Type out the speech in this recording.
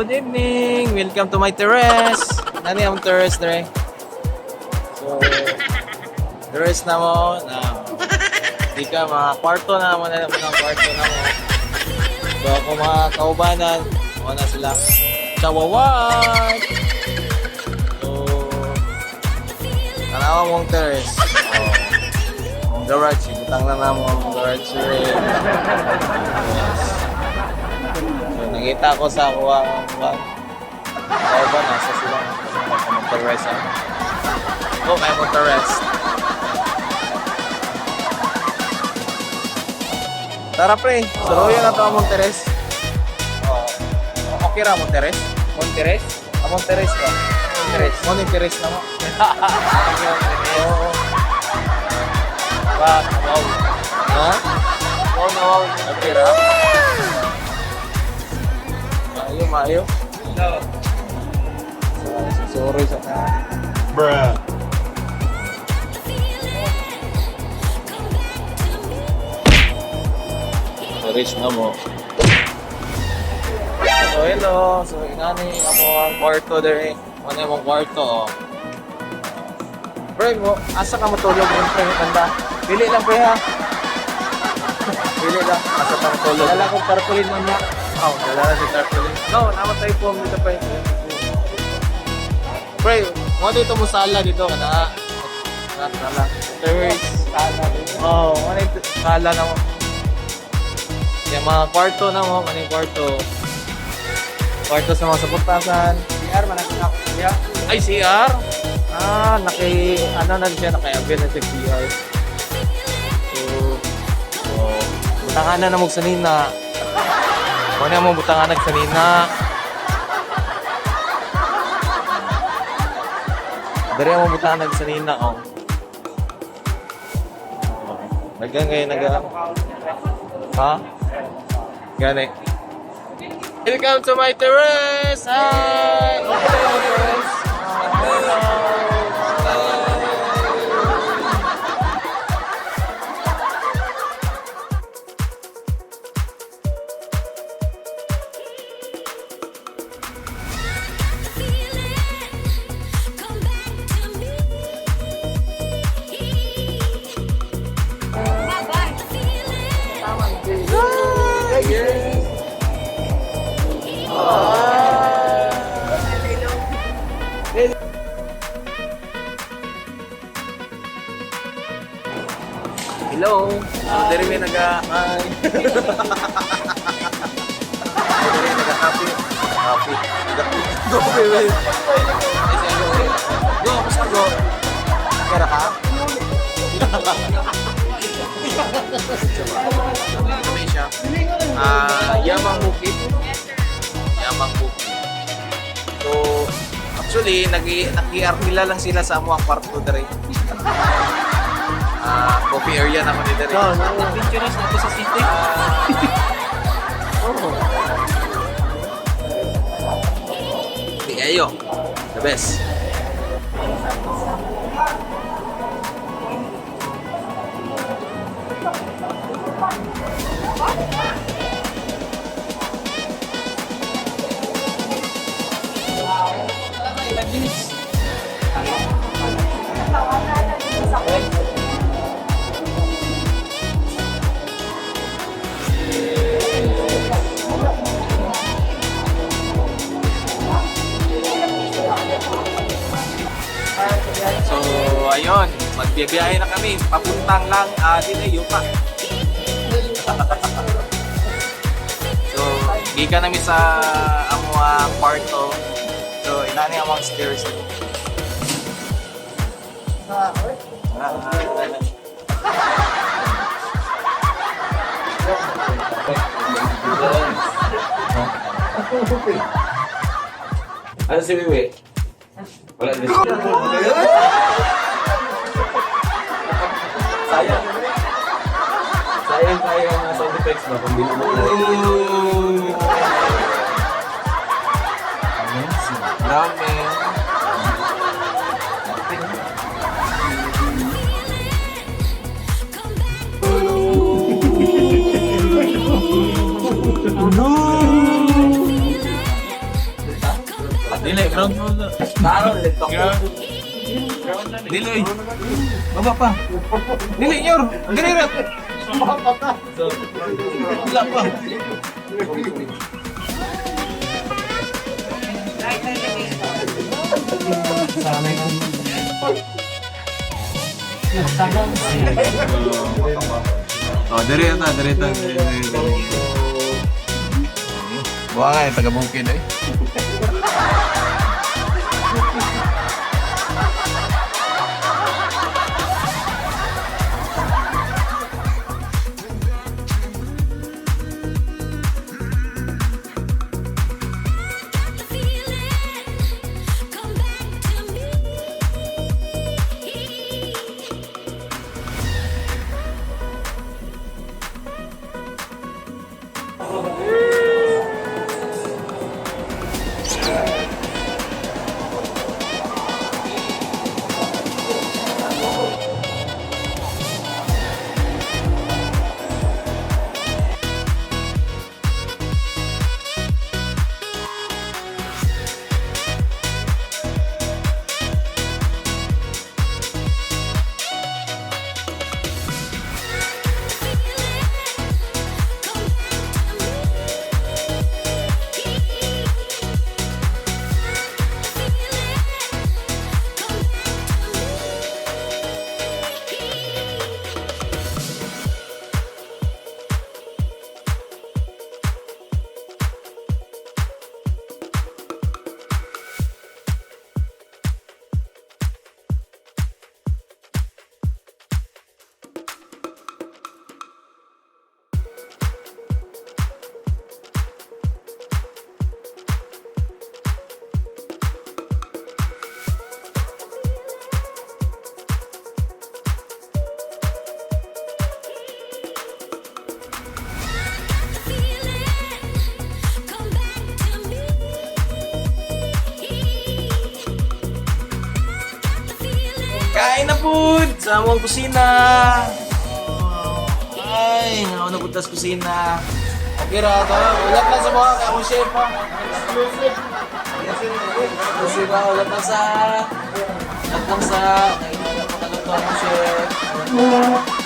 good evening. Welcome to my terrace. Nani ang terrace dre? So, terrace na mo na di ka mga kwarto na mo na mga kwarto na mo. So, kung mga kaubanan, mga na sila. Chawawat! So, tanawa mong terrace. Ang garage, ibutang na mo ang garage rin. Yes. So, nakita ko sa kuwang kauban, nasa sila. Mag-terrace. Oh, may mag-terrace. Tara pre, suruyan na ito ang Monteres. Okay ra Monteres? Monteres? Monteres ka? Monteres. Monteres na mo. Oo. Ba, wow. Ha? Wow na wow. Okay ra? Maayo. No. Sorry sa ka. Bruh. Rich na mo. So, hello. So, inani amo ang kwarto dere. Ano yung kwarto, oh. Pre, mo, asa ka matulog yung pre, kanda? Pili lang, pre, ha? Pili lang. Asa ka matulog? Dala kong tarpaulin mo niya. Oh, dala na si tarpaulin. No, namatay po dito, pre. Pre, mo dito mo sala dito, kada. Sala. Terrace. Sala. Oh, ano yung sala na mo? Yung mga kwarto na mo, ano yung kwarto? Kwarto sa mga saputasan. CR, manakit ako siya. Ay, CR? Ah, ano na siya, naki-avail na siya CR. So, butangan na mong sanina. Kung ano mo butangan nagsanina. Dari mo butangan nagsanina, oh. Naggang kayo, ha? Gani. Welcome to my terrace! Hi! Okay, terrace. Hello. Dari may naga-hi. Dari naga-happy. Happy. Go, baby. Go, basta go. Kaya ka? Kami siya. Yamang Bukid. Yamang Bukid. So, actually, nag-i-armila lang sila sa amuang kwarto dari. Coffee area naman ni Derek. No, adventurous na ito sa city. Di kayo. The best. So, ayun, magbibiyahe na kami. Papuntang lang Dinayo pa. So, gikan namin sa amuang kwarto. So, inani among stairs. Ano si Wiwi? Wala din. Sayang. Sayang tayo ang mga sound effects ba kung binubok na. Dami. Ground mo na. Karon, letok ko. Dili. Baba pa. Dili, Yor. Dili rin. Wala pa. Oh, dari ata, dari ata. Buha nga yung taga-bukid eh. Kain na po sa among kusina. Ay, nauna po tas kusina. Okay ra ito. Ulat lang sa mga kamong chef ha. Exclusive ha. Ulat lang sa... Ulat lang sa... Nainala pa ka lang ito ang chef.